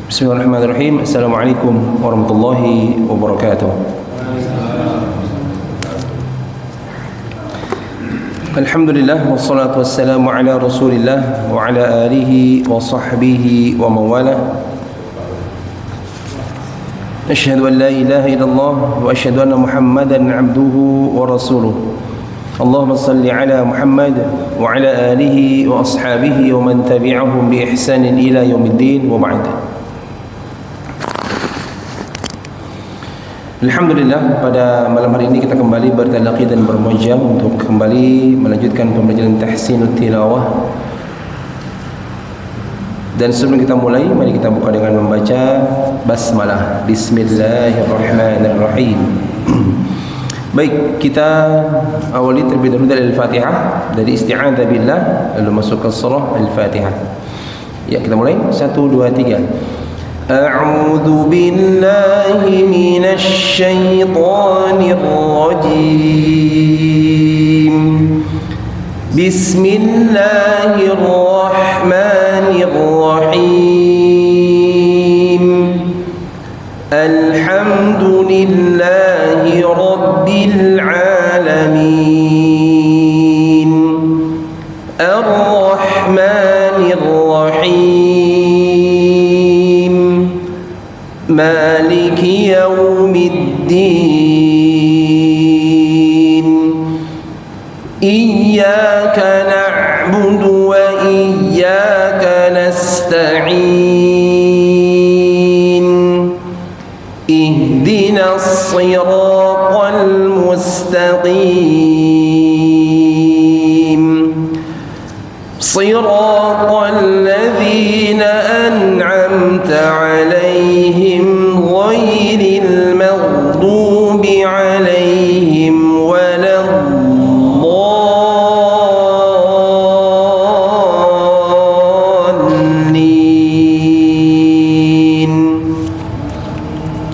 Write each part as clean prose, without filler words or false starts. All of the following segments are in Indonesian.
Bismillahirrahmanirrahim. Assalamualaikum warahmatullahi wabarakatuh. Alhamdulillah wassalatu wassalamu ala Rasulillah wa ala alihi wa sahbihi wa mawalah. Asyhadu an la ilaha illallah wa asyhadu anna Muhammadan abduhu wa rasuluh. Allahumma salli ala Muhammad wa ala alihi wa ashabihi wa man tabi'ahum bi ihsanin ila yaumiddin wa ba'd. Alhamdulillah, pada malam hari ini kita kembali bertalaqi dan bermuajam untuk kembali melanjutkan pembelajaran tahsinut tilawah. Dan sebelum kita mulai, mari kita buka dengan membaca basmalah. Bismillahirrahmanirrahim. Baik, kita awali terlebih dahulu dari Al-Fatihah, dari isti'adzah billah, lalu masuk ke surah Al-Fatihah. Ya, kita mulai. 1, 2, 3. أعوذ بالله من الشيطان الرجيم بسم الله الرحمن الرحيم الحمد لله رب العالمين الرحمن الرحيم مالك يوم الدين إياك نعبد وإياك نستعين اهدنا الصراط المستقيم صراط الذين أنعمت عليهم غير المغضوب عليهم ولا الضالين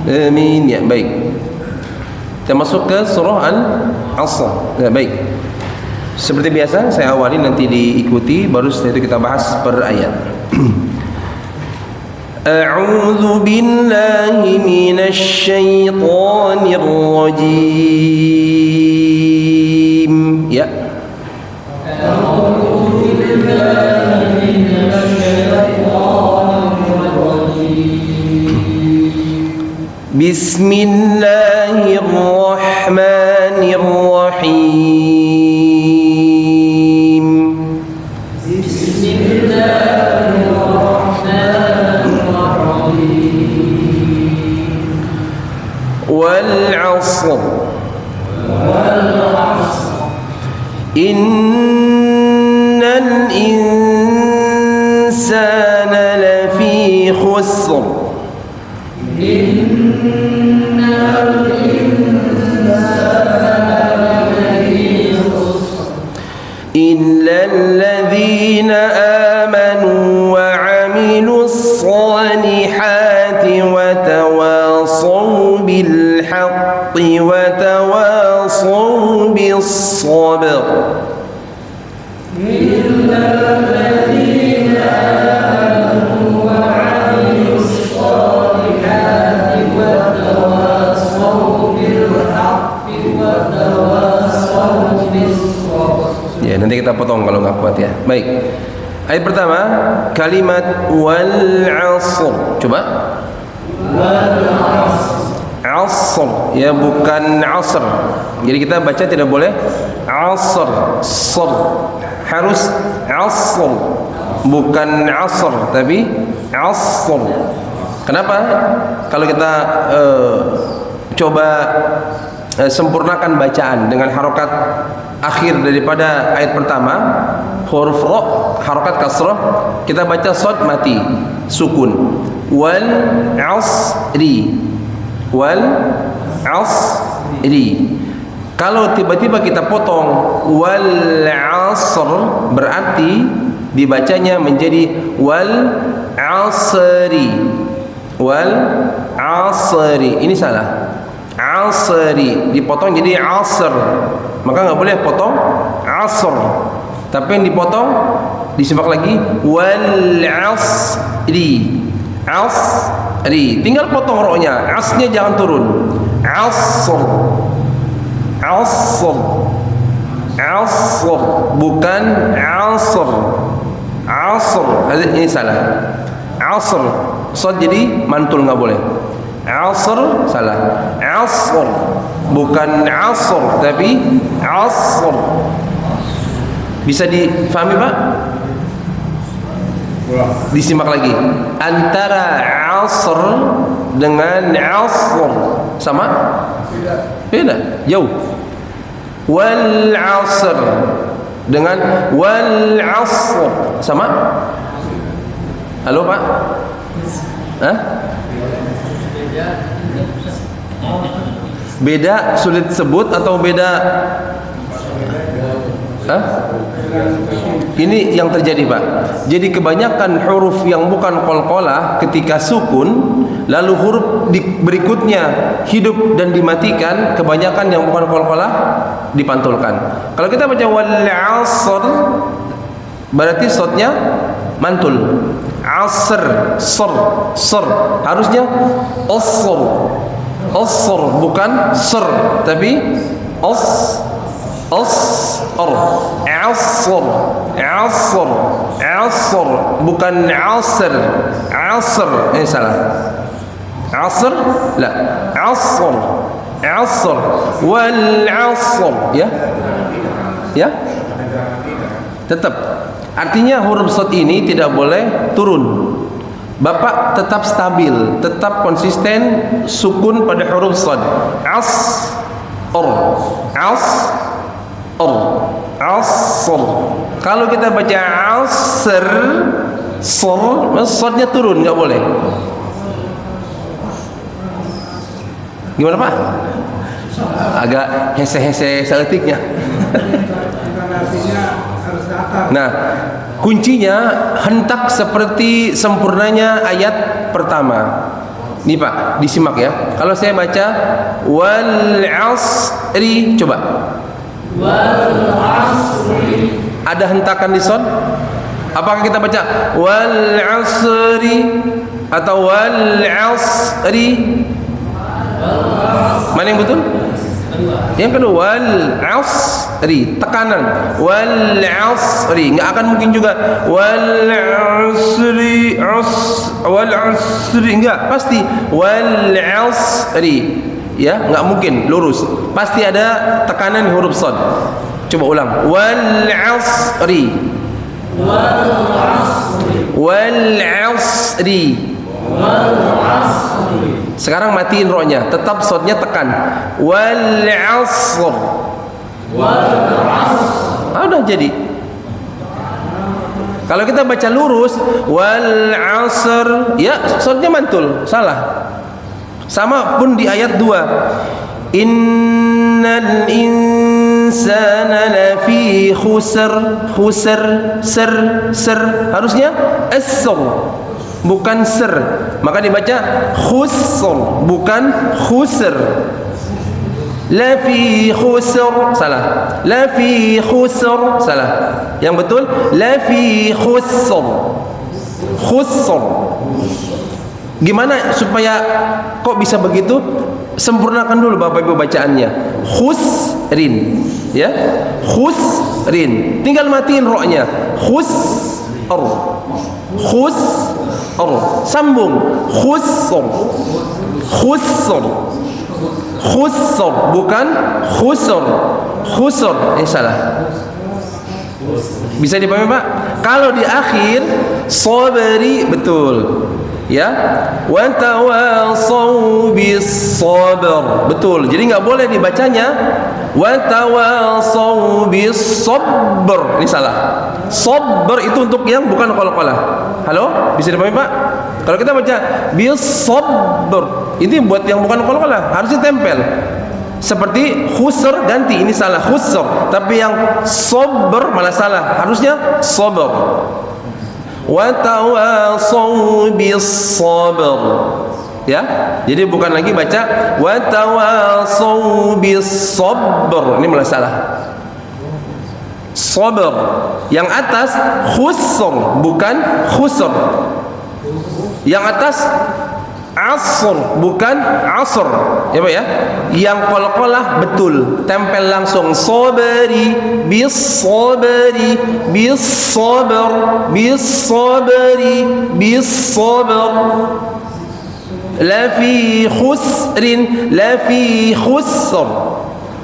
آمين. Ya, baik. Kita masuk ke surah Al-Asr. Ya, baik. Seperti biasa saya awali, nanti diikuti, baru setelah itu kita bahas per ayat. A'udzu billahi minasy syaithanir rajim. Ya. A'udzu billahi minasy syaithanir rajim. Bismillahirrahmanirrahim. والعصر إن الإنسان لفي خسر إلا الذين آمنوا وعملوا الصالحات وتواصوا بالحق وتواصوا بالصبر. إلا الذين آمنوا وعملوا الصالحات وتواصوا بالحق وتواصوا بالصبر. Ya, nanti kita potong kalau nggak kuat ya. Baik. Ayat pertama, kalimat wal 'asr. Coba. Wal 'asr. Asr, ya, bukan asr. Jadi kita baca tidak boleh asr, sr. Harus asr. Bukan asr, tapi asr. Kenapa? Kalau kita coba sempurnakan bacaan dengan harokat akhir daripada ayat pertama, huruf ra, harokat kasrah, kita baca shad mati, sukun. Wal 'asri, wal 'asri. Kalau tiba-tiba kita potong wal 'asr, berarti dibacanya menjadi wal 'asri, wal 'asri. Ini salah. Asri dipotong jadi asr, maka nggak boleh potong asr. Tapi yang dipotong disimak lagi wal 'asri, asri. Tinggal potong ro-nya, asnya jangan turun. Asr, asr, asr, bukan asr. Asr, ini salah. Asr, sod jadi mantul nggak boleh. Asr salah. Asr bukan asr tapi asr. Bisa difahami Pak? Disimak lagi. Antara asr dengan asr sama? Beda. Jauh. Wal asr dengan wal asr sama? Halo Pak? Hah? Beda sulit sebut atau beda? Hah? Ini yang terjadi Pak. Jadi kebanyakan huruf yang bukan qalqalah ketika sukun, lalu huruf berikutnya hidup dan dimatikan, kebanyakan yang bukan qalqalah dipantulkan. Kalau kita baca wal 'asr berarti shadnya mantul. Asr, sr, harusnya asr, asr bukan sr tapi asr, asr, asr, asr bukan asr, asr. Ini salah. Asr, la, asr, asr, wal asr, ya, ya, tetap. Artinya huruf shad ini tidak boleh turun. Bapak tetap stabil, tetap konsisten sukun pada huruf shad. Asr, asr. Kalau kita baca asr, shadnya turun, nggak boleh. Gimana Pak? Agak hese-hese seletiknya. Nah, kuncinya hentak seperti sempurnanya ayat pertama. Nih Pak, disimak ya. Kalau saya baca wal asri, coba. Wal asri. Ada hentakan di shad? Apakah kita baca wal asri atau wal asri? Mana yang betul? Yang kedua wal asri, tekanan wal asri, nggak akan mungkin juga wal asri, wal asri, nggak, pasti wal asri, ya, nggak mungkin lurus, pasti ada tekanan di huruf shad. Coba ulang, wal asri, wal asri, wal asri. Sekarang matiin ro-nya, tetap shadnya tekan. Wal asr. Wal asr. Udah jadi. Kalau kita baca lurus wal asr, ya shadnya mantul, salah. Sama pun di ayat 2. Innal insana lafi khusr, khusr, sir, harusnya as-sr bukan ser, maka dibaca khusr bukan khusr. La fi khusr, salah. La fi khusr, salah. Yang betul la fi khusr, khusr. Gimana supaya kok bisa begitu? Sempurnakan dulu Bapak Ibu bacaannya. Khusrin, ya, khusrin. Tinggal matiin ro-nya. Khusr, khusr, sambung. Khusr, khusr, khusr bukan khusr, khusr. Ini salah. Bisa dipahami Pak? Kalau di akhir sabri, betul. Ya, wa tawasau bis sabr, betul. Jadi nggak boleh dibacanya wa tawasau bis sabr, ini salah. Sabr itu untuk yang bukan qalqalah. Halo, bisa dipahami Pak? Kalau kita baca bis sabr, ini buat yang bukan qalqalah, harusnya tempel. Seperti khusr ganti, ini salah khusr, tapi yang sabr malah salah, harusnya sabr. Wa tawasau bis sabr, ya, jadi bukan lagi baca wa tawasau bis sabr, ini malah salah. Sabr yang atas khusr bukan khusr. Yang atas asr, bukan asr. Ya Pak ya? Yang qalqalah betul, tempel langsung. Sabari, bis sabari, bis sabr, bis sabari, bis sabr. La fi khusrin, la fi khusr.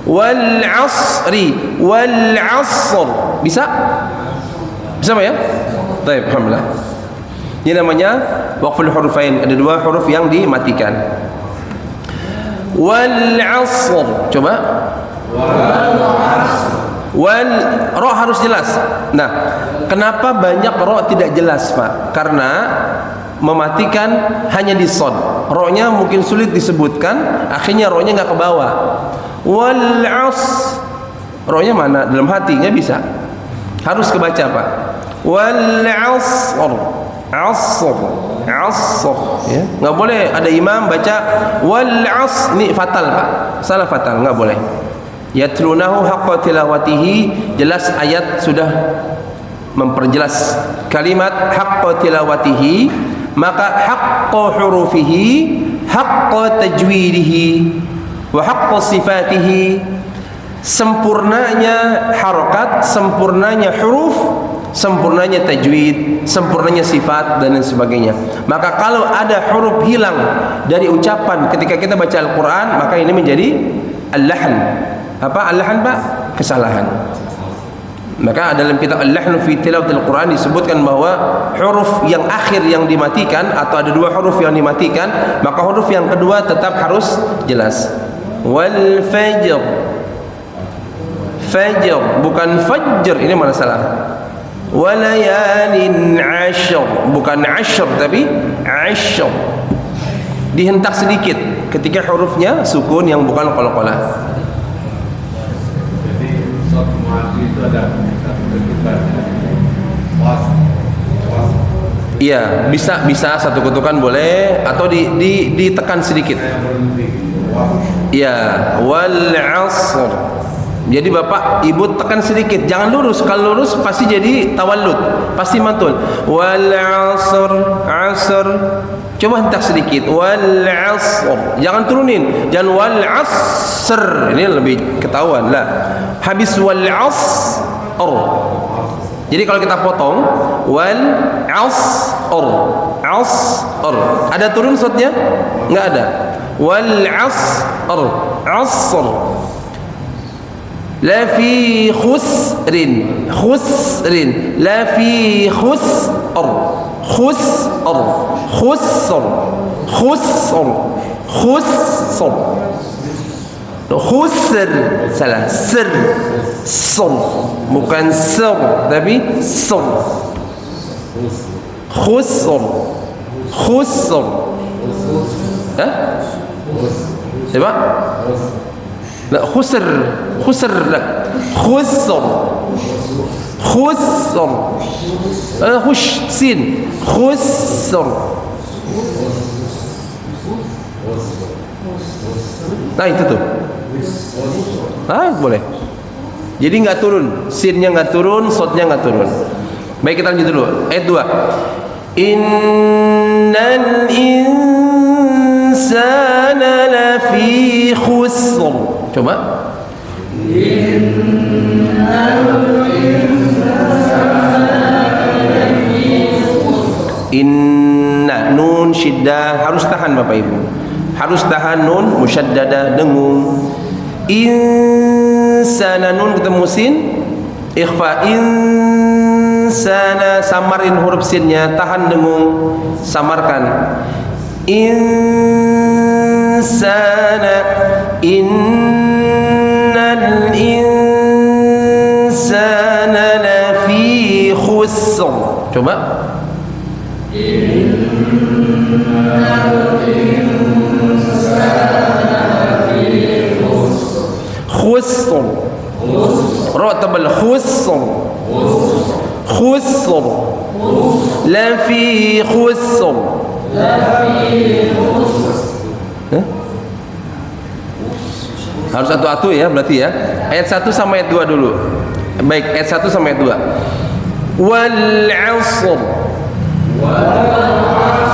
Wal asri, wal asr. Bisa? Bisa Pak ya? Baik, alhamdulillah. Ini namanya waqful hurufain. Ada dua huruf yang dimatikan. Wal asr. Coba. Wal ra harus jelas. Nah, kenapa banyak ra tidak jelas, Pak? Karena mematikan hanya di shad. Ra-nya mungkin sulit disebutkan, akhirnya ra-nya enggak ke bawah. Wal as. Ra-nya mana? Dalam hati enggak bisa. Harus kebaca, Pak. Wal asr. Asr, asr, ya. Nggak boleh ada imam baca wal as, ini fatal Pak, salah fatal, nggak boleh. Yatlunahu haqqa tilawatihi, jelas ayat sudah memperjelas kalimat haqqa tilawatihi, maka haqqa hurufihi, haqqa tajwidihi, wa haqqa sifatihi, sempurnanya harokat, sempurnanya huruf, sempurnanya tajwid, sempurnanya sifat dan lain sebagainya. Maka kalau ada huruf hilang dari ucapan ketika kita baca Al-Quran, maka ini menjadi al-lahn. Apa al-lahn Pak? Kesalahan. Maka dalam kitab al-lahn fi tilawatil Quran disebutkan bahwa huruf yang akhir yang dimatikan, atau ada dua huruf yang dimatikan, maka huruf yang kedua tetap harus jelas. Wal fajr, fajr bukan fajr, ini mana salah. Walayalin ashr, bukan ashr tapi ashr. Dihentak sedikit ketika hurufnya sukun yang bukan qalqalah. Jadi shad mati itu ada satu ketukan. Iya, bisa satu ketukan boleh, atau ditekan sedikit. Iya, wal asr. Jadi bapak ibu tekan sedikit, jangan lurus. Kalau lurus pasti jadi tawallud, pasti mantul. Wal asr, asr. Coba hentak sedikit. Wal asr, jangan turunin. Jangan wal asr, ini lebih ketahuan lah. Habis wal asr. Jadi kalau kita potong wal asr, asr. Ada turun shadnya? Enggak ada. Wal asr, asr. La fi khusrin, khusrin, la fi khusr, khusr, khusr, khusr, khusr, khusr, salah, sir, sir, bukan sir tapi sir, khusr, khusr, Siapa? لا خسر خسر لا خسر خسر خش سين خسر. Nah itu tuh. Boleh. Jadi nggak turun, sinnya nggak turun, shadnya nggak turun. Baik, kita lanjut dulu. Ayat 2. Innal insana lafi khusr. Coba. Inna, nun syiddah, harus tahan Bapak Ibu. Harus tahan nun musyaddada, dengung. Insana, nun ketemu sin, ikhfa. Insana, samarin huruf sinnya, tahan dengung, samarkan. Insana, innal insana lafi khusr. Coba. Innal insana lafi khusr. Ra tebal, khusr. Khusr. Lafi khusr. Harus satu-satu ya berarti ya. Ayat 1 sama ayat 2 dulu. Baik, ayat 1 sama ayat 2. Wal 'asr. Wal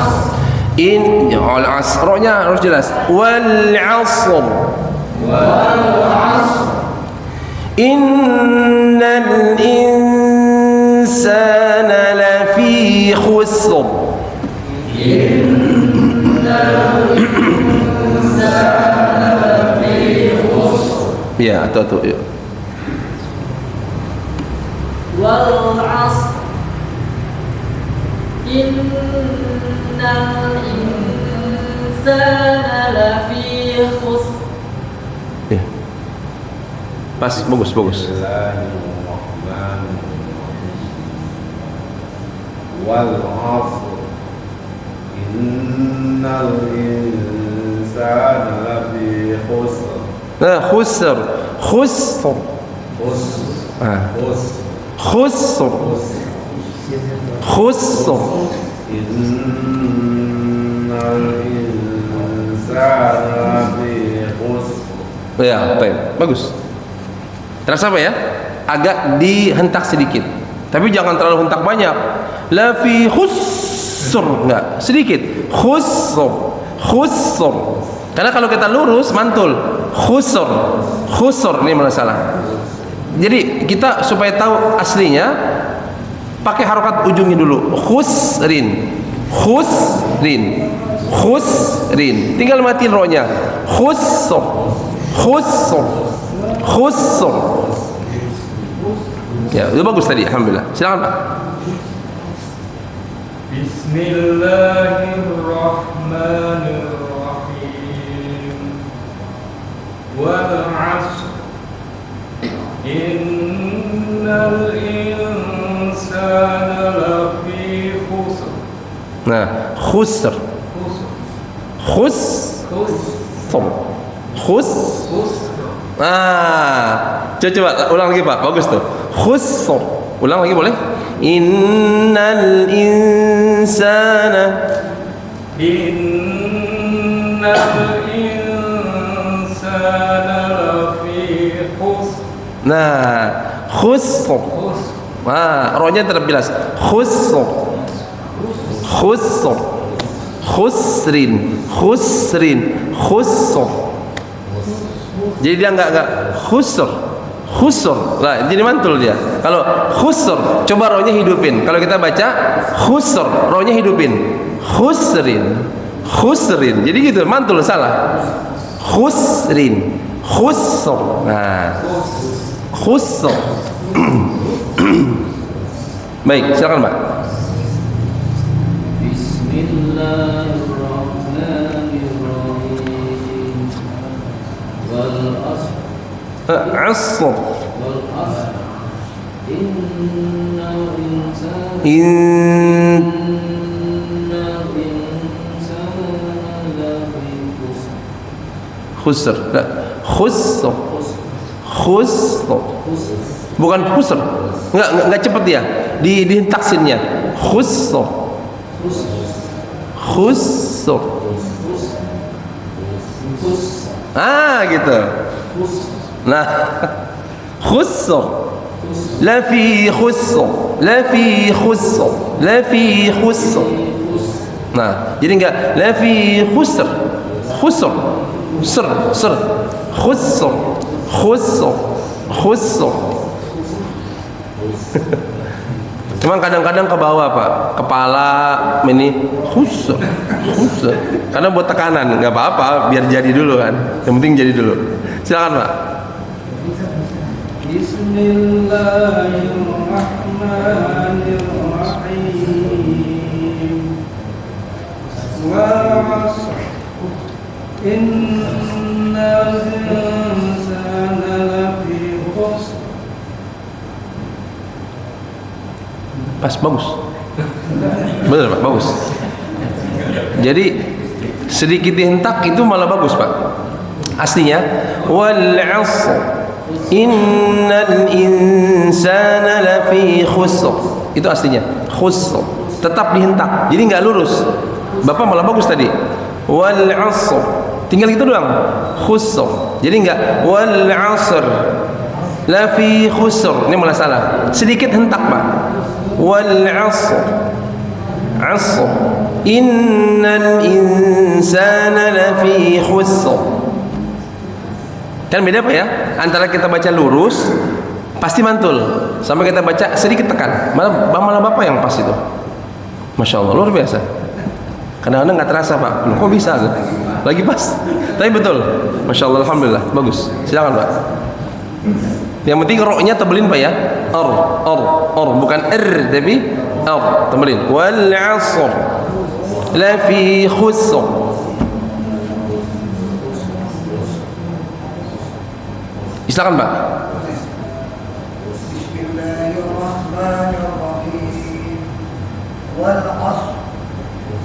Wal asr. Ro-nya harus jelas. Wal asr. Innal insana lafi khusr. Ya, atau yuk. Wal asr. Innal insana lafi khusr. Ya. Pas, bagus. Wal asr. Innal insana lafi khusr. Nah, khusr. Innal insana lafi khusr. Ya, bagus. Terasa apa ya? Agak dihentak sedikit. Tapi jangan terlalu hentak banyak. La fi khusr, enggak, sedikit. Khusr. Karena kalau kita lurus mantul. Khusr ini masalah. Jadi kita supaya tahu aslinya pakai harokat ujungnya dulu. Khusrin. Tinggal matiin ro-nya. Khusr. Ya, udah bagus tadi, alhamdulillah. Silakan Pak. Bismillahirrahmanirrahim. Wal 'ashr. Innal insana lafi khusr. Nah, khusr. Coba ulang lagi Pak, bagus tuh. Khusr. Ulang lagi boleh? Innal insana lafi khusr. Nah, khusr. Ro-nya tetap jelas. Khusrin. Jadi dia enggak khusr. Lah, jadi mantul dia. Kalau khusr, coba ro-nya hidupin. Kalau kita baca khusr, ro-nya hidupin. Khusrin. Jadi gitu, mantul salah. Khusrin. Nah, khusr. Baik, silakan Pak. Bismillahirrahmanirrahim. Wal asr. Asr. Innal insana lafi khusr. Khusr. Bukan khusr. Enggak cepat dia. Dihentak sinnya. Khusr. Gitu. Nah, khusr. La fi khusr. Nah, jadi enggak la fi khusr. Khusr. Cuman kadang-kadang ke bawah Pak, kepala ini khusr. Karena buat tekanan, nggak apa-apa, biar jadi dulu kan. Yang penting jadi dulu. Silakan Pak. Bismillahirrahmanirrahim. Wal 'ashr. Innal insana lafi khusr. Pas, bagus. Benar Pak, bagus. Jadi sedikit dihentak itu malah bagus Pak. Aslinya wal 'ashr innal insana lafi khusr. Itu aslinya khusr. Tetap dihentak. Jadi enggak lurus. Bapak malah bagus tadi. Wal 'ashr. Tinggal gitu doang. Khusr. Jadi enggak wal 'ashr lafi khusr. Ini malah salah. Sedikit hentak Pak. Wal 'ashr. Innal insana insana lafi khusr. Kan beda Pak ya? Antara kita baca lurus pasti mantul, sampai kita baca sedikit tekan. Malah Bapak yang pas itu. Masya Allah, luar biasa. Kadang-kadang nggak terasa Pak. Loh, kok bisa? Lagi pas. Tapi betul. Masya Allah, alhamdulillah, bagus. Silakan Pak. Yang penting ro-nya tebelin Pak ya. Bukan tapi tebelin. Wal 'asr lafi khusr. Silakan Pak. Bismillahirrahmanirrahim. Wal 'asr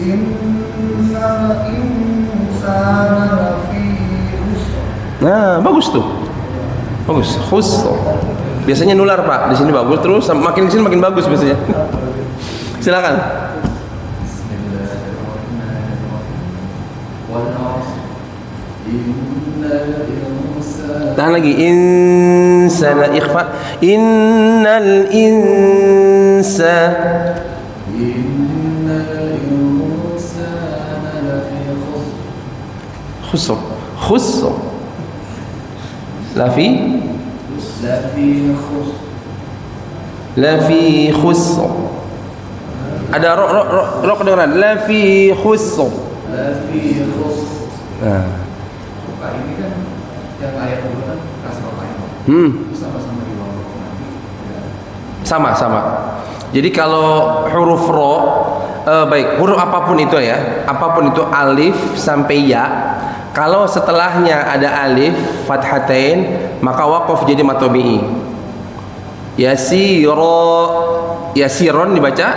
innal insana lafi khusr. Nah, bagus tuh. Bagus. Khusr. Biasanya nular Pak. Di sini bagus terus, makin di sini makin bagus biasanya. Silakan. Tahan lagi. Insana ikhfa. Innal insana khusr. Khusr. Lafi khusr. Ada ro kedengaran. Lafi khusr. Nah. Ini kan yang ayat dulu kan kasroh lain. Sama-sama di bawah. Sama. Jadi kalau huruf ro, baik huruf apapun itu ya, apapun itu alif sampai ya, kalau setelahnya ada alif fathatain maka waqaf jadi matobi'i. Yasiron dibaca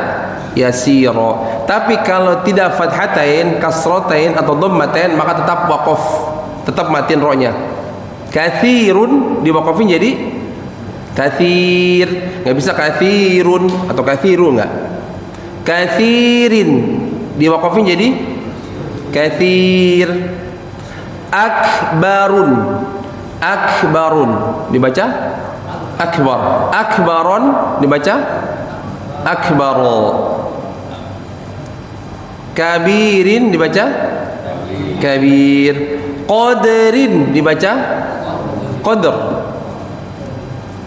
yasiro. Tapi kalau tidak fathatain, kasrotain atau dhammatain maka tetap waqaf, tetap matiin ro-nya. Katsirun diwaqafin jadi katsir, nggak bisa katsirun atau kathiru, nggak. Katsirin diwaqafin jadi katsir. Akbarun dibaca akbar. Akbaron dibaca akbaro. Kabirin dibaca kabir. Qadrin dibaca qadr.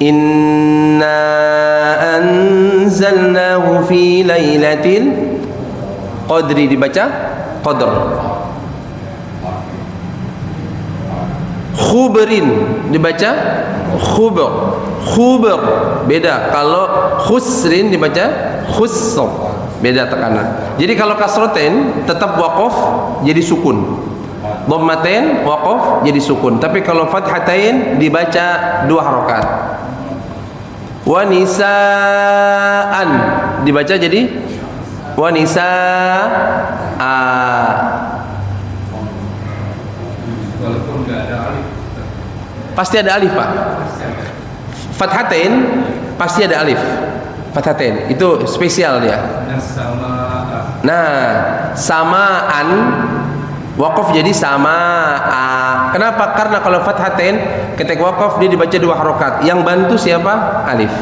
Inna anzalnahu fi lailatul qadri dibaca qadr. Khubrin dibaca khubr. Khubr beda. Kalau khusrin dibaca khusr, beda tekanan. Jadi kalau kasroten tetap waqaf jadi sukun, dhammatain waqaf jadi sukun. Tapi kalau fathatain dibaca 2 harokat. Wa nisaan dibaca jadi wa nisaa. Walaupun nggak ada alif, Pasti ada alif Pak. Fathatain pasti ada alif. Fathatain itu spesial dia. Nah, samaan waqaf jadi samaa. Kenapa? Karena kalau fathatain ketika waqaf dia dibaca 2 harokat. Yang bantu siapa? Alif.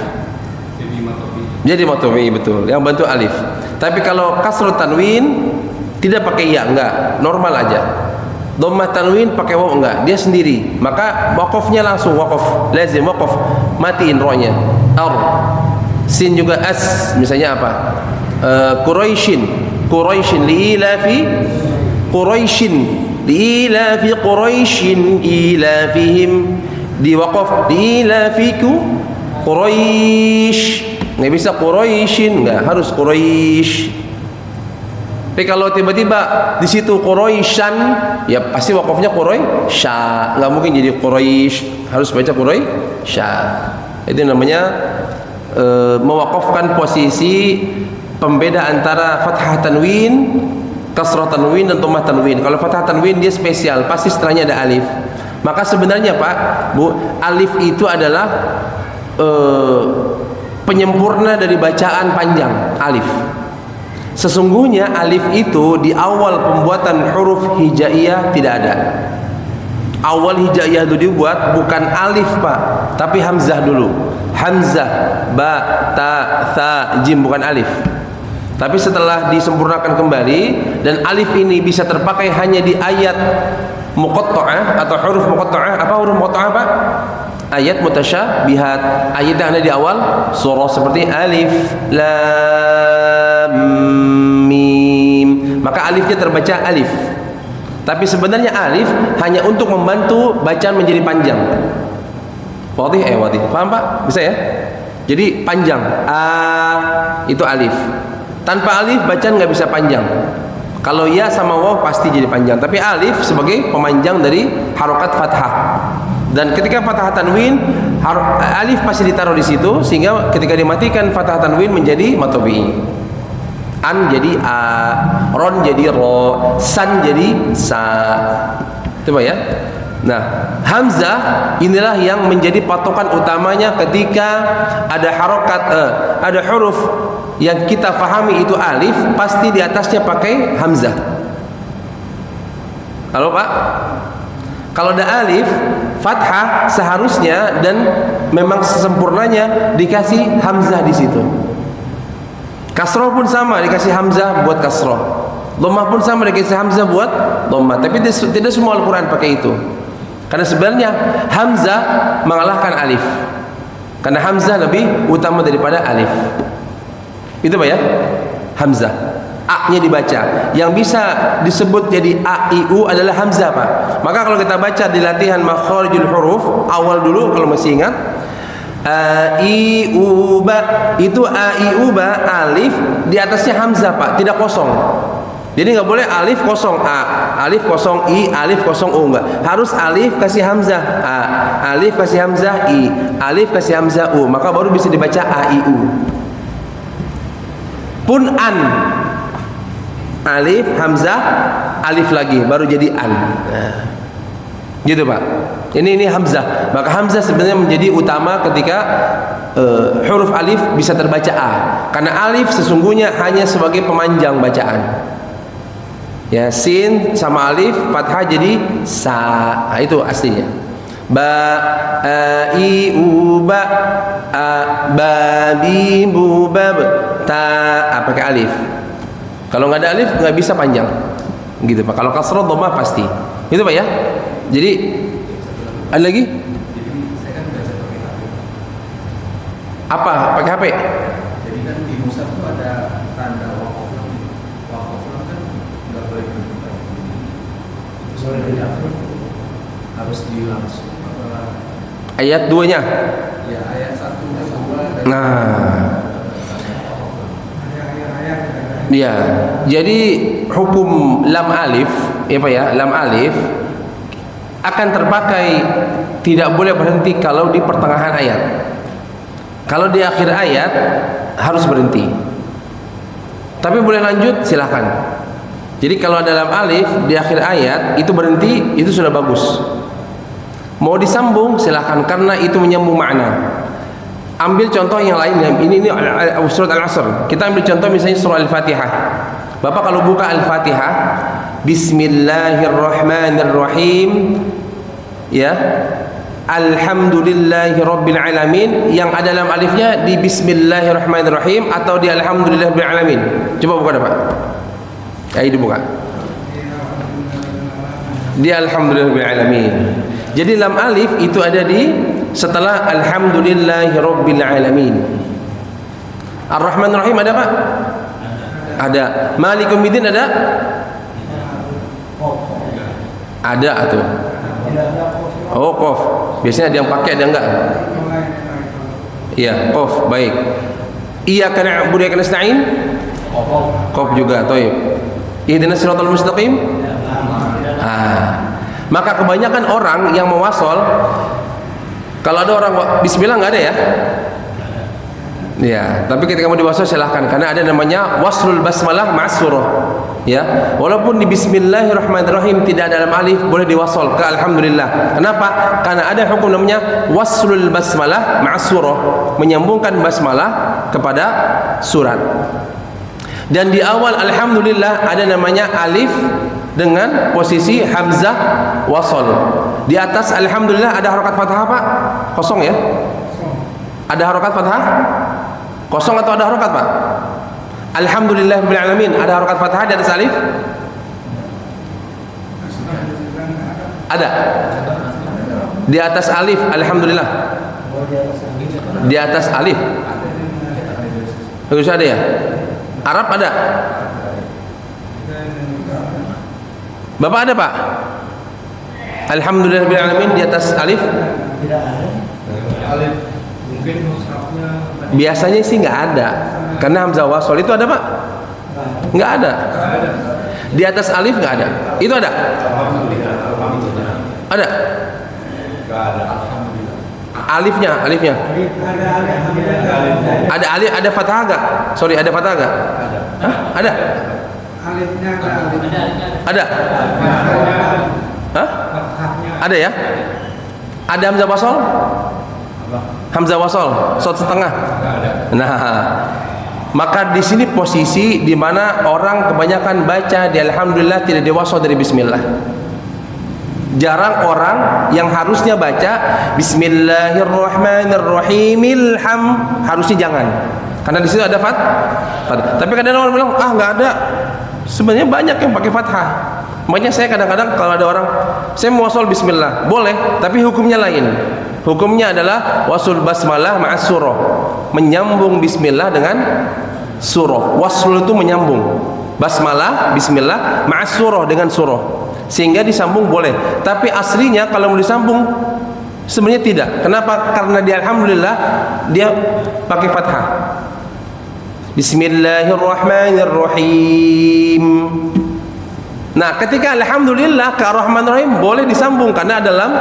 Jadi matobi betul. Yang bantu alif. Tapi kalau kasrul tanwin tidak pakai ya, enggak, normal aja. Dhammah tanwin pakai waw enggak, dia sendiri. Maka waqafnya langsung waqaf, lazim waqaf, matiin ro-nya. Sin juga as, misalnya apa? Quraisyin liilafi Quraisyin ilafihim, di waqaf liilafiku Quraisy. Nggak bisa Quraisyin, nggak, harus Quraisy. Tapi kalau tiba-tiba di situ Quraisyan, ya pasti wakafnya Quraisya, nggak mungkin jadi Quraisy, harus baca Quraisya. Itu namanya mewakafkan posisi pembeda antara fathah tanwin, kasrah tanwin dan dhammah tanwin. Kalau fathah tanwin dia spesial, pasti setelahnya ada alif. Maka sebenarnya Pak, Bu, alif itu adalah penyempurna dari bacaan panjang alif. Sesungguhnya alif itu di awal pembuatan huruf hijaiyah tidak ada. Awal hijaiyah itu dibuat bukan alif Pak, tapi hamzah dulu. Hamzah, ba, ta, tha, jim, bukan alif. Tapi setelah disempurnakan kembali dan alif ini bisa terpakai hanya di ayat muqatta'ah atau huruf muqatta'ah. Apa huruf muqatta'ah, Pak? Ayat mutasyabihat, ayat yang ada di awal surah seperti alif lam mim. Maka alifnya terbaca alif. Tapi sebenarnya alif hanya untuk membantu bacaan menjadi panjang. Wadih, wadih. Paham, Pak? Bisa ya? Jadi panjang. A itu alif. Tanpa alif bacaan nggak bisa panjang. Kalau ya sama waw pasti jadi panjang. Tapi alif sebagai pemanjang dari harokat fathah. Dan ketika fathah tanwin, alif pasti ditaruh di situ sehingga ketika dimatikan fathah tanwin menjadi matobi. An jadi a, ron jadi ro, san jadi sa. Coba ya. Nah, hamzah inilah yang menjadi patokan utamanya ketika ada harokat, ada huruf yang kita fahami itu alif, pasti di atasnya pakai hamzah. Halo Pak? Kalau ada alif, fathah seharusnya dan memang sesempurnanya dikasih hamzah di situ. Kasroh pun sama, dikasih hamzah buat kasroh. Dhammah pun sama, dikasih hamzah buat dhammah. Tapi tidak semua Al-Quran pakai itu. Karena sebenarnya hamzah mengalahkan alif. Karena hamzah lebih utama daripada alif. Itu Pak ya? Hamzah. A-nya dibaca. Yang bisa disebut jadi A, I, U adalah hamzah, Pak. Maka kalau kita baca di latihan makharijul huruf awal dulu kalau masih ingat, A, I, U, Ba, itu A, I, U, Ba, alif di atasnya hamzah, Pak, tidak kosong. Jadi nggak boleh alif kosong A, alif kosong I, alif kosong U, enggak. Harus alif kasih hamzah A, alif kasih hamzah I, alif kasih hamzah U, maka baru bisa dibaca A, I, U. Pun an, alif hamzah alif lagi baru jadi an. Nah, gitu Pak. Ini hamzah. Maka hamzah sebenarnya menjadi utama ketika huruf alif bisa terbaca A. Karena alif sesungguhnya hanya sebagai pemanjang bacaan. Ya, sin sama alif fathah jadi sa. Nah, itu aslinya. Ba, a, i, u, ba, a, ba, bi, bu, bab, ta, pakai alif. Kalau nggak ada alif nggak bisa panjang, gitu Pak. Kalau kasroh dhammah pasti, itu Pak ya. Jadi ada lagi? Saya kan baca pakai HP. Apa? Pakai HP? Jadi kan di mushaf itu ada tanda waqaf lam. Waqaf lam kan nggak boleh berputar. Soalnya dari akhir harus langsung. Ayat 2-nya. Ya, ayat 1 dan 2. Nah. Ya, jadi hukum lam alif, ya Pak ya, lam alif akan terpakai, tidak boleh berhenti kalau di pertengahan ayat. Kalau di akhir ayat harus berhenti. Tapi boleh lanjut, silahkan. Jadi kalau ada lam alif di akhir ayat itu berhenti, itu sudah bagus. Mau disambung silahkan karena itu menyambung makna. Ambil contoh yang lain. Ini surat Al-Asr. Kita ambil contoh misalnya surah Al-Fatihah. Bapak kalau buka Al-Fatihah, Bismillahirrahmanirrahim, ya, Alhamdulillahirabbil alamin, yang ada dalam alifnya di Bismillahirrahmanirrahim atau di Alhamdulillahirabbil alamin. Coba buka Pak. Ayo dibuka. Di Alhamdulillahirabbil alamin. Jadi lam alif itu ada di setelah Alhamdulillahirabbil alamin. Ar-Rahmanir Rahim ada Pak? Ada. Maliki Yaumiddin ada? Ada atau? Oh, qaf. Biasanya ada yang pakai, ada enggak? Iya, qaf. Baik. Iyyaka na'budu wa iyyaka nasta'in? Qaf juga. Thayyib. Ihdinas siratal mustaqim? Maka kebanyakan orang yang mewasol, kalau ada orang bismillah nggak ada ya? Ya, tapi ketika mau diwasol silahkan, karena ada namanya waslul basmalah ma'as surah. Ya, walaupun di Bismillahirrahmanirrahim tidak ada dalam alif, boleh diwasol ke Alhamdulillah. Kenapa? Karena ada hukum namanya waslul basmalah ma'as surah, menyambungkan basmalah kepada surat. Dan di awal Alhamdulillah ada namanya alif dengan posisi hamzah wasol. Di atas Alhamdulillah ada harokat fathah Pak? Kosong ya? Ada harokat fathah? Kosong atau ada harokat Pak? Alhamdulillahirabbil alamin, ada harokat fathah di atas alif? Ada. Di atas alif, alhamdulillah. Di atas alif. Harus ada ya? Arab ada? Bapak ada, Pak? Alhamdulillahirabbil alamin di atas alif? Tidak ada. Alif. Mungkin mushafnya Biasanya sih nggak ada. Karena hamzah wasol itu ada, Pak? Nggak ada. Di atas alif nggak ada. Itu ada? Ada? Alifnya. Ada alif, ada fathah nggak? Sorry, ada fathah nggak? Hah? Ada? alifnya Ada? Hah? Ada ya? Ada hamzah wasol? Hamzah wasol, shot setengah. Nah, maka di sini posisi di mana orang kebanyakan baca di alhamdulillah tidak diwasol dari bismillah. Jarang orang yang harusnya baca bismillahirrahmanirrahim harusnya jangan. Karena di situ ada fathah. Tapi kadang orang bilang, "Ah, nggak ada." Sebenarnya banyak yang pakai fathah. Makanya saya kadang-kadang kalau ada orang, saya mau wasol bismillah, boleh, tapi hukumnya lain. Hukumnya adalah wasul basmalah ma'as surah, menyambung bismillah dengan surah. Wasl itu menyambung basmalah, bismillah ma'as surah dengan surah, sehingga disambung boleh. Tapi aslinya kalau mau disambung sebenarnya tidak. Kenapa? Karena di alhamdulillah dia pakai fathah. Bismillahirrahmanirrahim. Nah, ketika alhamdulillah ke ar-rahmanir-rahim boleh disambung karena ada lam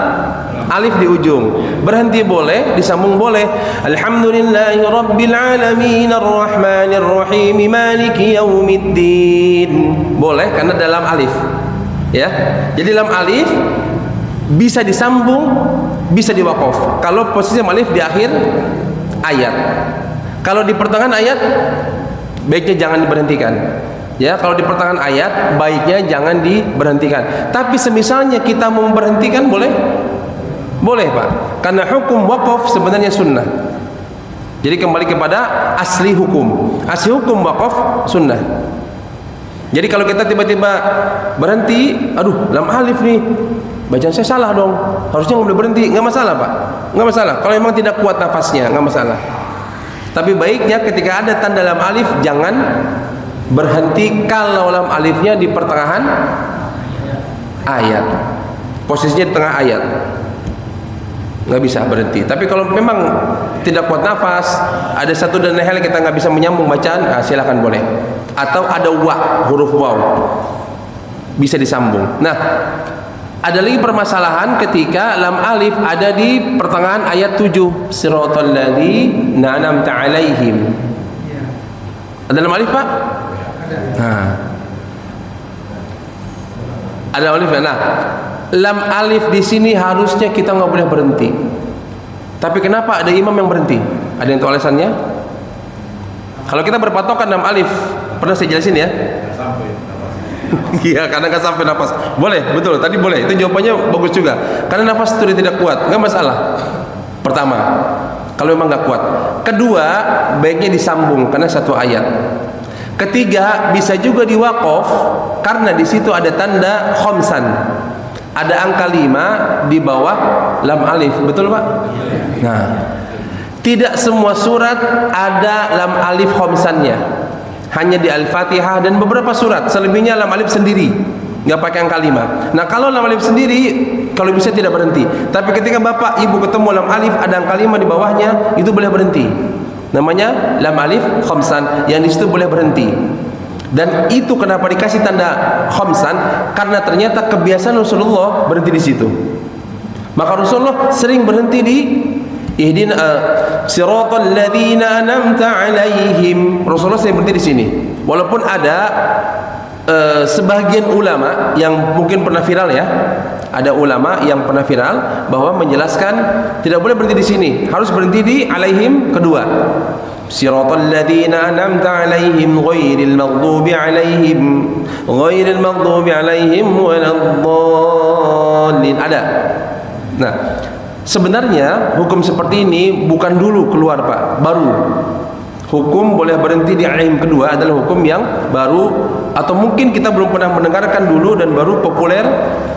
alif di ujung. Berhenti boleh, disambung boleh. Alhamdulillahirabbil alamin arrahmanirrahim maliki yaumiddin. Boleh karena dalam alif. Ya. Jadi lam alif bisa disambung, bisa diwaqaf. Kalau posisi lam alif di akhir ayat. Kalau di pertengahan ayat baiknya jangan diberhentikan. Ya, kalau di pertengahan ayat baiknya jangan diberhentikan. Tapi semisalnya kita mau memberhentikan boleh? Boleh, Pak. Karena hukum waqaf sebenarnya sunnah. Jadi kembali kepada asli hukum. Asli hukum waqaf sunnah. Jadi kalau kita tiba-tiba berhenti, aduh, lam alif nih, bacaan saya salah dong. Harusnya nggak boleh berhenti. Nggak masalah, Pak. Nggak masalah. Kalau memang tidak kuat nafasnya, nggak masalah. Tapi baiknya ketika ada tanda lam alif jangan berhenti kalau lam alifnya di pertengahan ayat, posisinya di tengah ayat, nggak bisa berhenti. Tapi kalau memang tidak kuat nafas, ada satu dan lain hal kita nggak bisa menyambung bacaan, nah silakan boleh. Atau ada wa, huruf waw bisa disambung. Nah, ada lagi permasalahan ketika lam alif ada di pertengahan ayat 7, siratal ladzina an'amta 'alaihim. Ada lam alif, Pak? Nah, ada alif. Nah, lam alif di sini harusnya kita nggak boleh berhenti. Tapi kenapa ada imam yang berhenti? Ada yang tahu alasannya? Kalau kita berpatokan lam alif, pernah saya jelasin ya? Iya, karena nggak sampai nafas. Boleh, betul. Tadi boleh. Itu jawabannya bagus juga. Karena nafas itu tidak kuat, nggak masalah. Pertama, kalau memang nggak kuat. Kedua, baiknya disambung karena satu ayat. Ketiga, bisa juga diwaqaf karena di situ ada tanda khamsan. Ada angka 5 di bawah lam alif. Betul, Pak? Nah, tidak semua surat ada lam alif khamsannya. Hanya di Al-Fatihah dan beberapa surat. Selebihnya lam alif sendiri, nggak pakai angka 5. Nah, kalau lam alif sendiri, kalau bisa tidak berhenti. Tapi ketika bapak ibu ketemu lam alif ada angka 5 di bawahnya, itu boleh berhenti. Namanya lam alif khamsan, yang di situ boleh berhenti. Dan itu kenapa dikasih tanda khamsan? Karena ternyata kebiasaan Rasulullah berhenti di situ. Maka Rasulullah sering berhenti di ihdina siratal ladzina an'amta 'alaihim. Rasulullah sering berhenti di sini. Walaupun ada sebagian ulama yang mungkin pernah viral ya. Ada ulama yang pernah viral bahwa menjelaskan tidak boleh berhenti di sini, harus berhenti di alaihim kedua. Siratal ladzina an'amta 'alaihim ghairil maghdubi 'alaihim waladdallin. Ada. Nah, sebenarnya hukum seperti ini bukan dulu keluar, Pak, baru. hukum boleh berhenti di alaihim kedua adalah hukum yang baru, atau mungkin kita belum pernah mendengarkan dulu dan baru populer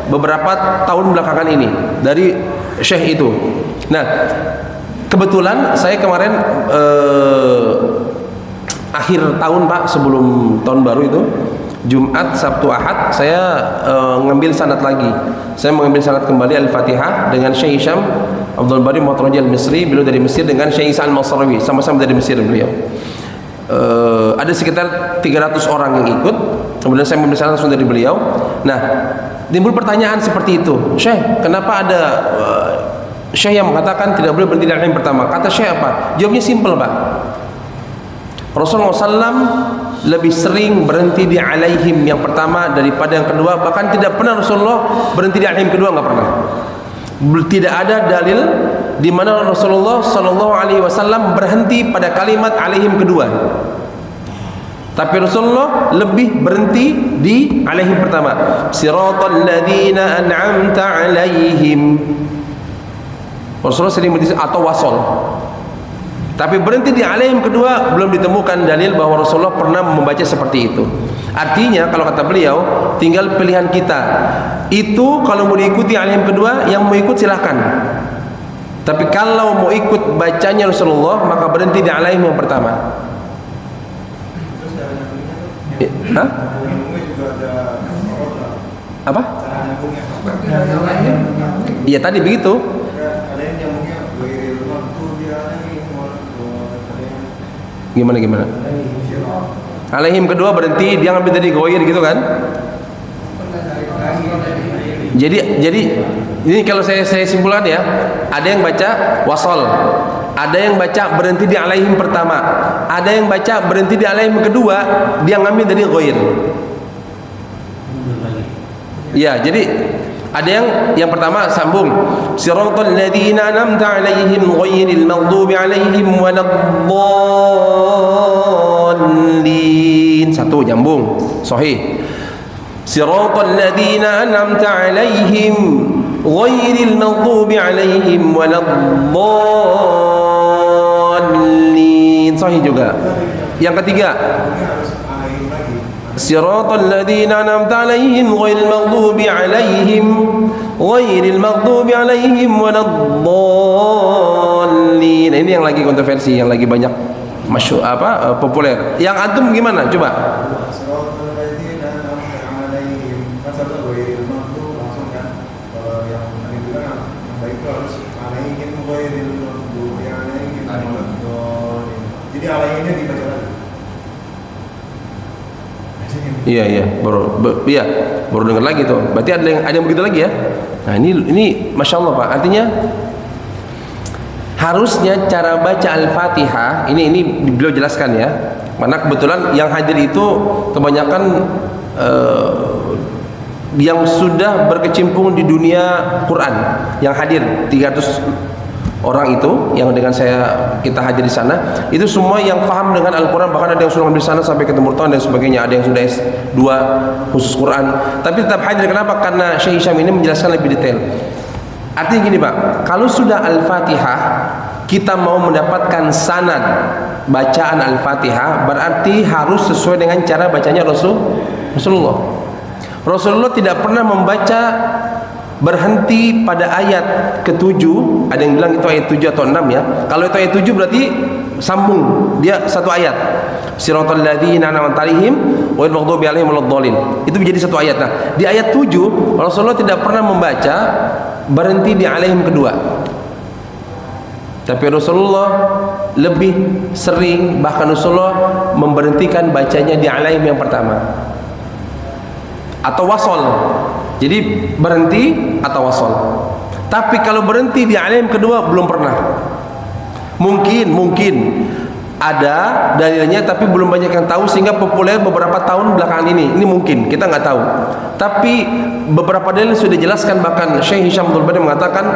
beberapa tahun belakangan ini dari syekh itu. Nah, kebetulan saya kemarin akhir tahun Pak, sebelum tahun baru itu, Jumat, Sabtu, Ahad, saya ngambil sanad lagi. Saya mengambil sanad kembali Al-Fatihah dengan Syekh Hisham Abdul Bari Mu'taroji Al-Misri, beliau dari Mesir, dengan Syekh Isa Al-Masrawi, sama-sama dari Mesir beliau. Ada sekitar 300 orang yang ikut. Kemudian saya mengambil sanad langsung dari beliau. Nah, timbul pertanyaan seperti itu, Syekh, kenapa ada Syekh yang mengatakan tidak boleh berhenti di alaihim pertama? Kata Syekh apa? Jawabnya simpel Pak. Rasulullah SAW lebih sering berhenti di alaihim yang pertama daripada yang kedua. Bahkan tidak pernah Rasulullah berhenti di alaihim kedua, nggak pernah. Tidak ada dalil di mana Rasulullah SAW berhenti pada kalimat alaihim kedua. Tapi Rasulullah lebih berhenti di alaihim pertama. Siratal ladzina an'amta alaihim. Rasulullah sering berhenti atau wasol. Tapi berhenti di alaihim kedua belum ditemukan dalil bahwa Rasulullah pernah membaca seperti itu. Artinya kalau kata beliau, tinggal pilihan kita. Itu kalau mau diikuti alaihim kedua, yang mau ikut silahkan. Tapi kalau mau ikut bacanya Rasulullah, maka berhenti di alaihim yang pertama. Hah? Apa? Iya tadi begitu. Gimana? Alaihim kedua berhenti, dia ngambil tadi goir gitu kan? Jadi ini kalau saya simpulkan ya, ada yang baca wasol, ada yang baca berhenti di alaihim pertama, ada yang baca berhenti di alaihim kedua, dia ngambil dari goir. Ya, jadi ada yang pertama sambung, siratal ladzina an'amta alaihim ghairil maghdubi alaihim waladdallin. Satu nyambung, sahih. Siratal ladzina an'amta alaihim ghairil maghdubi alaihim waladdallin. Sahih juga. Yang ketiga, Siratal ladzina an'amta 'alaihim ghairil maghdubi 'alaihim waladdallin. Ini yang lagi kontroversi, yang lagi banyak masyhur populer. Yang antum gimana? Coba. Siratal ladzina an'amta 'alaihim. Satu ghairil maghdub langsung kan. Kalau yang tadi bilang baik itu harus 'alaihim ghairil maghdubi 'alaihim waladdallin. Jadi alaihimnya dibaca lagi. Iya, baru dengar lagi tuh. Berarti ada yang begitu lagi ya. Nah, ini Masya Allah Pak. Artinya harusnya cara baca Al-Fatihah ini beliau jelaskan ya. Karena kebetulan yang hadir itu kebanyakan yang sudah berkecimpung di dunia Quran. Yang hadir 300 orang itu yang dengan kita hadir di sana, itu semua yang paham dengan Al-Quran, bahkan ada yang sudah ambil sana sampai ke Timur Tengah dan sebagainya, ada yang sudah S2 khusus Quran, tapi tetap hadir. Kenapa? Karena Syekh Hisham ini menjelaskan lebih detail. Artinya gini Pak, kalau sudah Al-Fatihah kita mau mendapatkan sanad bacaan Al-Fatihah, berarti harus sesuai dengan cara bacanya Rasulullah. Rasulullah tidak pernah membaca berhenti pada ayat ke-7. Ada yang bilang itu ayat 7 atau 6 ya. Kalau itu ayat 7 berarti sambung, dia satu ayat. Siratal ladzina an'amta 'alaihim ghairil maghdubi 'alaihim waladdallin. Itu menjadi satu ayat. Nah, di ayat 7 Rasulullah tidak pernah membaca berhenti di alaihim kedua. Tapi Rasulullah lebih sering, bahkan Rasulullah memberhentikan bacanya di alaihim yang pertama. Atau wasol. Jadi berhenti atau wasol. Tapi kalau berhenti di alaihim kedua belum pernah. Mungkin ada dalilnya, tapi belum banyak yang tahu sehingga populer beberapa tahun belakangan ini. Ini mungkin, kita nggak tahu. Tapi beberapa dalil sudah dijelaskan, bahkan Syekh Hisham Abdul Bari mengatakan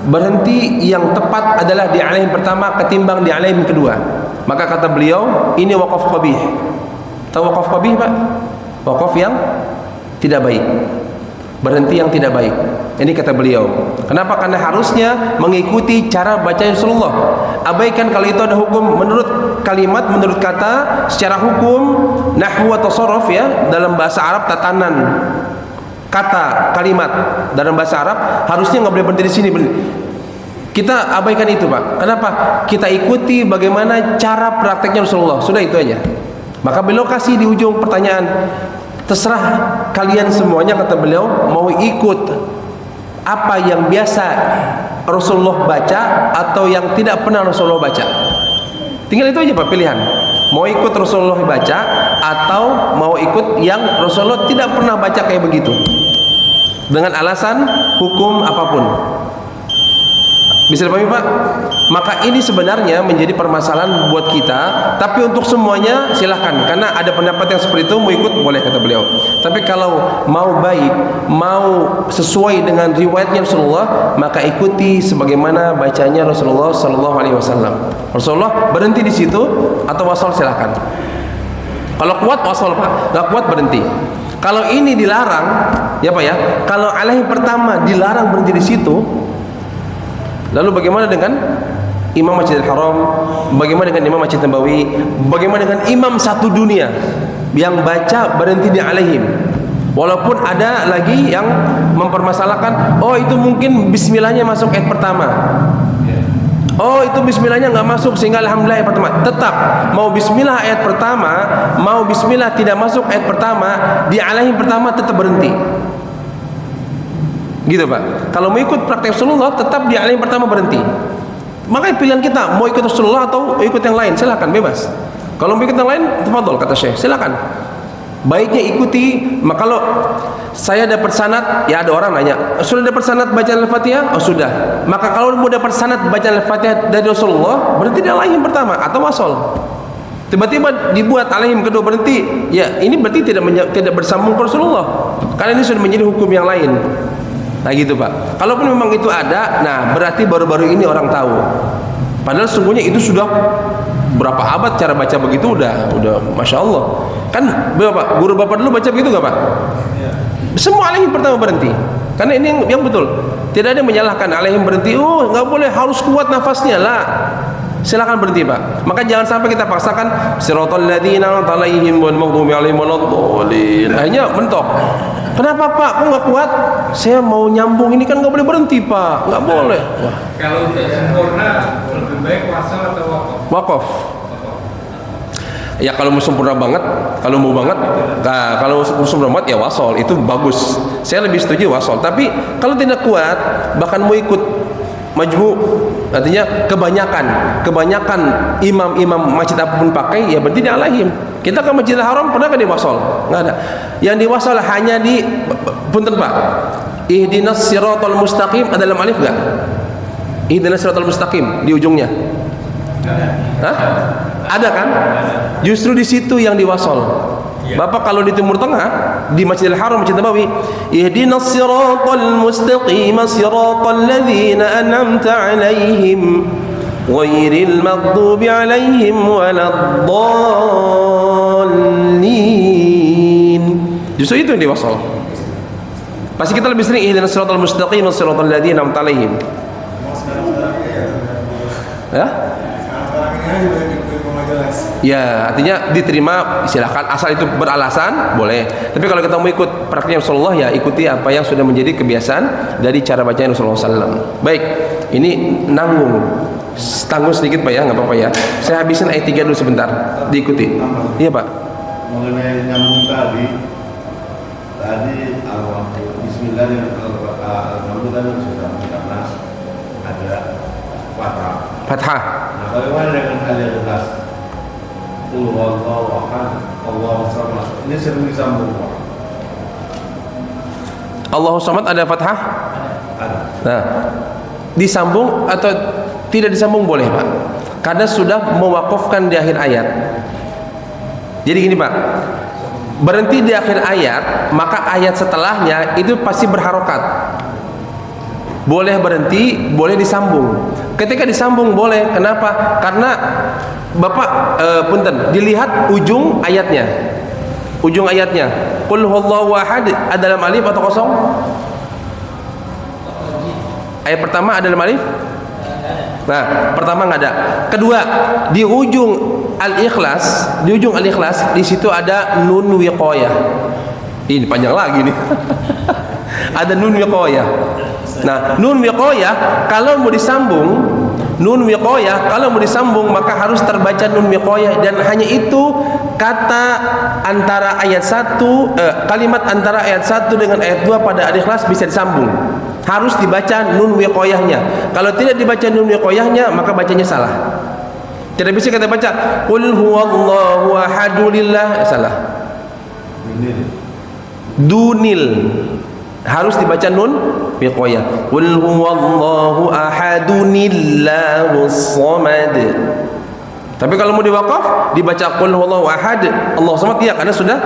berhenti yang tepat adalah di alaihim pertama ketimbang di alaihim kedua. Maka kata beliau, ini waqaf qabih. Tahu waqaf qabih Pak? Waqaf yang tidak baik, berhenti yang tidak baik. Ini kata beliau. Kenapa? Karena harusnya mengikuti cara baca Rasulullah. Abaikan kalau itu ada hukum menurut kalimat, menurut kata, secara hukum nahwu atau tasarruf ya, dalam bahasa Arab tatanan kata, kalimat dalam bahasa Arab harusnya nggak boleh berhenti di sini. Kita abaikan itu, Pak. Kenapa? Kita ikuti bagaimana cara prakteknya Rasulullah. Sudah itu aja. Maka beliau kasih di ujung pertanyaan, terserah kalian semuanya, kata beliau, mau ikut apa yang biasa Rasulullah baca atau yang tidak pernah Rasulullah baca. Tinggal itu aja, Pak, pilihan. Mau ikut Rasulullah baca atau mau ikut yang Rasulullah tidak pernah baca kayak begitu, dengan alasan hukum apapun. Bisa dipahami, Pak? Maka ini sebenarnya menjadi permasalahan buat kita. Tapi untuk semuanya silahkan, karena ada pendapat yang seperti itu, mau ikut boleh, kata beliau. Tapi kalau mau baik, mau sesuai dengan riwayatnya Rasulullah, maka ikuti sebagaimana bacanya Rasulullah Sallallahu Alaihi Wasallam. Rasulullah berhenti di situ atau wasol, silahkan. Kalau kuat wasol, Pak. Nggak kuat berhenti. Kalau ini dilarang, ya Pak ya. Kalau alaihi pertama dilarang berhenti di situ, lalu bagaimana dengan Imam Masjidil Haram? Bagaimana dengan Imam Masjid Nabawi? Bagaimana dengan imam satu dunia yang baca berhenti di alaihim? Walaupun ada lagi yang mempermasalahkan, oh itu mungkin bismillahnya masuk ayat pertama, oh itu bismillahnya nggak masuk sehingga alhamdulillah ayat pertama. Tetap mau bismillah ayat pertama, mau bismillah tidak masuk ayat pertama, di alaihim pertama tetap berhenti. Gitu, Pak. Kalau mau ikut praktek Rasulullah, tetap di alaihim pertama berhenti. Makanya pilihan kita mau ikut Rasulullah atau ikut yang lain, silakan, bebas. Kalau mau ikut yang lain, tafadhol, kata Syekh, silakan. Baiknya ikuti. Maka kalau saya dapat sanad, ya ada orang nanya, sudah dapat sanad bacaan Al-Fatihah? Oh sudah. Maka kalau mau dapat sanad bacaan Al-Fatihah dari Rasulullah, berhenti di alaihim pertama atau wasol. Tiba-tiba dibuat alaihim kedua berhenti, ya ini berarti tidak bersambung ke Rasulullah. Karena ini sudah menjadi hukum yang lain. Nah gitu, Pak. Kalaupun memang itu ada, nah berarti baru-baru ini orang tahu. Padahal sesungguhnya itu sudah berapa abad cara baca begitu, udah masya Allah. Kan Bapak, guru Bapak dulu baca begitu nggak, Pak? Semua alaihim pertama berhenti. Karena ini yang betul. Tidak ada yang menyalahkan alaihim berhenti. Oh nggak boleh, harus kuat nafasnya lah. Silakan berhenti, Pak. Maka jangan sampai kita paksakan siratal ladzina an'amta 'alaihim wal maghdubi 'alaihim waladdallin. Akhirnya mentok. Kenapa, Pak? Kok nggak kuat? Saya mau nyambung, ini kan nggak boleh berhenti, Pak. Nggak boleh. Wah. Kalau untuk sempurna lebih baik wasal atau wakaf? Wakaf. Ya kalau mau sempurna banget, kalau mau banget, nah, kalau sempurna banget ya wasol, itu bagus. Saya lebih setuju wasol. Tapi kalau tidak kuat, bahkan mau ikut majmu, artinya kebanyakan imam-imam masjid apapun pakai, ya berarti di alaihim. Kita ke Masjidil Haram pernah kan di wasol? Nggak ada. Yang di wasol hanya di punten, Pak. Ihdinas siratal mustaqim, ada dalam alif enggak? Ihdinas siratal mustaqim di ujungnya. Hah? Ada kan? Justru di situ yang di wasol. Bapak kalau di Timur Tengah, di Masjidil Haram, Masjid Nabawi, ihdinas siratal mustaqim siratal ladzina an'amta 'alaihim ghairil maghdubi 'alaihim waladdallin. Justru itu yang diwasal. Pasti kita lebih sering ihdinas siratal mustaqim siratal ladzina an'amta 'alaihim. Ya? Ya, artinya diterima, silahkan, asal itu beralasan boleh. Tapi kalau kita mau ikut praktiknya Rasulullah, ya ikuti apa yang sudah menjadi kebiasaan dari cara bacanya Rasulullah SAW. Baik, ini tanggung sedikit, Pak ya, nggak apa-apa ya. Saya habisin ayat 3 dulu sebentar, diikuti. Iya, Pak. Mengenai nyambung tadi Bismillah yang Alhamdulillah sudah karena ada Fathah. Nah, bagaimana dengan al-Ikhlas? Qul huwallahu ahad, Allahu samad. Ini sering disambung, Pak. Allahu samad ada fathah? Ada. Nah, disambung atau tidak disambung boleh, Pak. Karena sudah mewakafkan di akhir ayat. Jadi gini, Pak. Berhenti di akhir ayat, maka ayat setelahnya itu pasti berharokat. Boleh berhenti, boleh disambung. Ketika disambung boleh. Kenapa? Karena Bapak punten, dilihat ujung ayatnya. Ujung ayatnya. Qul huwallahu ahad, ada dalam alif atau kosong? Ayat pertama ada dalam alif? Nah, pertama nggak ada. Kedua, di ujung Al-Ikhlas, di situ ada nun wiqayah. Ini panjang lagi nih. Ada nun wiqayah. Nah, nun wiqayah kalau mau disambung, maka harus terbaca nun wiqayah, dan hanya itu kata antara ayat 1, kalimat antara ayat 1 dengan ayat 2 pada Al-Ikhlas bisa disambung. Harus dibaca nun wiqayahnya. Kalau tidak dibaca nun wiqayahnya, maka bacanya salah. Tidak bisa kita baca qul huwallahu ahadulillah, salah. Dunil. Harus dibaca nun wiqayah. Qul huwallahu ahadunillahus samad. Tapi kalau mau diwaqaf, dibaca qul huwallahu ahad, Allahu samad, ya, karena sudah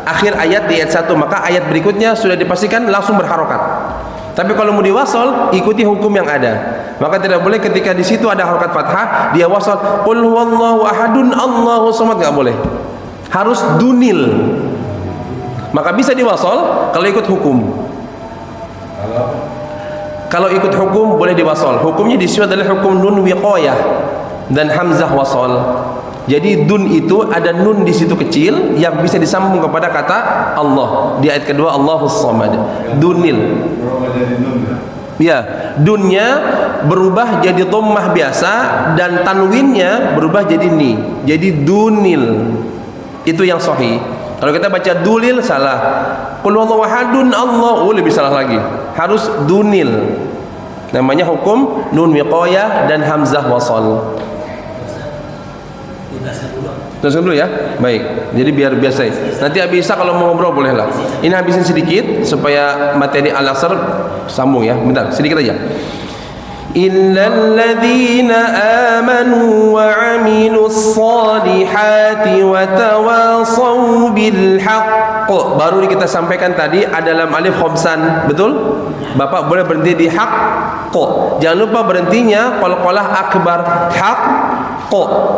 akhir ayat di ayat 1, maka ayat berikutnya sudah dipastikan langsung berharokat. Tapi kalau mau diwasal, ikuti hukum yang ada. Maka tidak boleh ketika di situ ada harokat fathah, dia wasal qul huwallahu ahadun Allahu samad, enggak boleh. Harus dunil. Maka bisa diwasal kalau ikut hukum. Kalau ikut hukum boleh diwasal. Hukumnya di sini adalah hukum nun wiqayah dan hamzah wasal. Jadi dun itu ada nun di situ kecil yang bisa disambung kepada kata Allah. Di ayat kedua Allahus samad. Dunil. Ya, dunnya berubah jadi dhammah biasa dan tanwinnya berubah jadi ni. Jadi dunil. Itu yang sahih. Kalau kita baca dulil salah. Qul huwallahu ahadun Allah, lebih salah lagi. Harus dunil. Namanya hukum nun wiqayah dan hamzah wasal. Terus dulu ya. Baik. Jadi biar biasa. Nanti bisa kalau mau ngobrol bolehlah. Ini habisin sedikit supaya materi al-asr sambung ya. Bentar, sedikit aja. Illal ladzina amanu wa 'amilus solihati wa tawasaw bil haqq. Baru kita sampaikan tadi ada lam alif khamsan, betul? Bapak boleh berhenti di haqq. Jangan lupa berhentinya qalqalah akbar, haqq,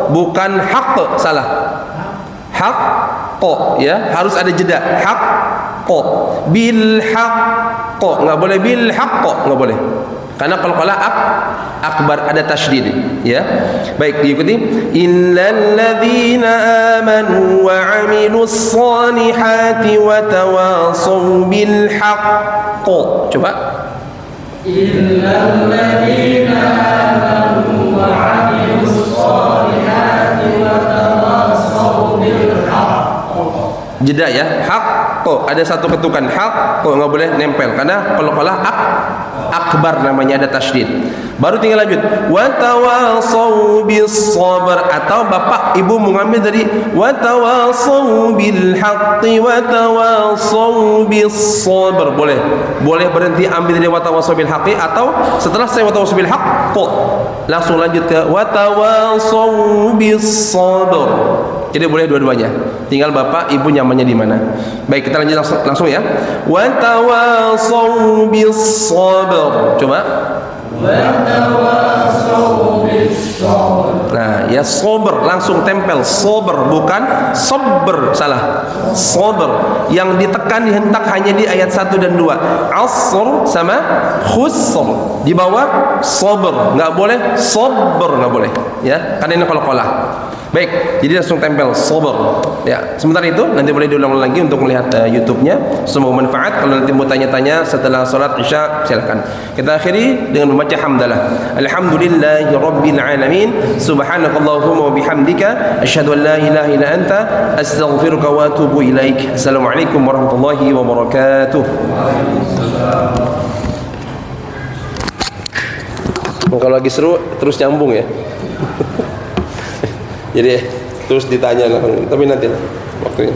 bukan haqq, salah. Haqq ya, harus ada jeda. Haqq bil haqq, enggak boleh bil haqq, enggak boleh. Karena kalau akbar ada tasydid, ya. Baik, diikuti. Innal ladzina amanu wa 'amilus solihati wa tawasaw bil haqq. Coba. Innal ladzina amanu wa 'amilus solihati wa tawasaw bil haqq. Jeda ya, haqq. Ada satu ketukan haqq, enggak boleh nempel karena kalau akbar namanya ada tasydid. Baru tinggal lanjut wa tawasaw bis sabr, atau bapak ibu mengambil dari wa tawasaw bil haqqi wa tawasaw bis sabr. Boleh berhenti ambil dari wa tawasaw bil haqqi, atau setelah saya wa tawasaw bil haqq langsung lanjut ke wa tawasaw bis sabr. Jadi boleh dua-duanya. Tinggal bapak ibu nyamannya di mana. Baik, kita lanjut langsung ya. Wa tawasaw bis sabr. Coba. Wa tawasaw bis sabr. Nah, ya sabr langsung tempel, sabr bukan sabr, salah. Sabr yang ditekan dihentak hanya di ayat 1 dan 2. Asr sama khusr. Di bawah sabr, enggak boleh sabr, enggak boleh. Ya, karena ini qalqalah. Baik, jadi langsung tempel sabr. Ya, sementara itu nanti boleh diulang lagi untuk melihat YouTube-nya. Semoga manfaat. Kalau nanti mau tanya-tanya setelah salat Isya, silakan. Kita akhiri dengan membaca hamdalah. Alhamdulillahirabbil alamin. Subhanakallahumma wa bihamdika asyhadu an la ilaha illa anta astaghfiruka wa atubu ilaik. Assalamualaikum warahmatullahi wabarakatuh. Kalau lagi seru terus nyambung ya. Jadi terus ditanya, tapi nanti waktunya.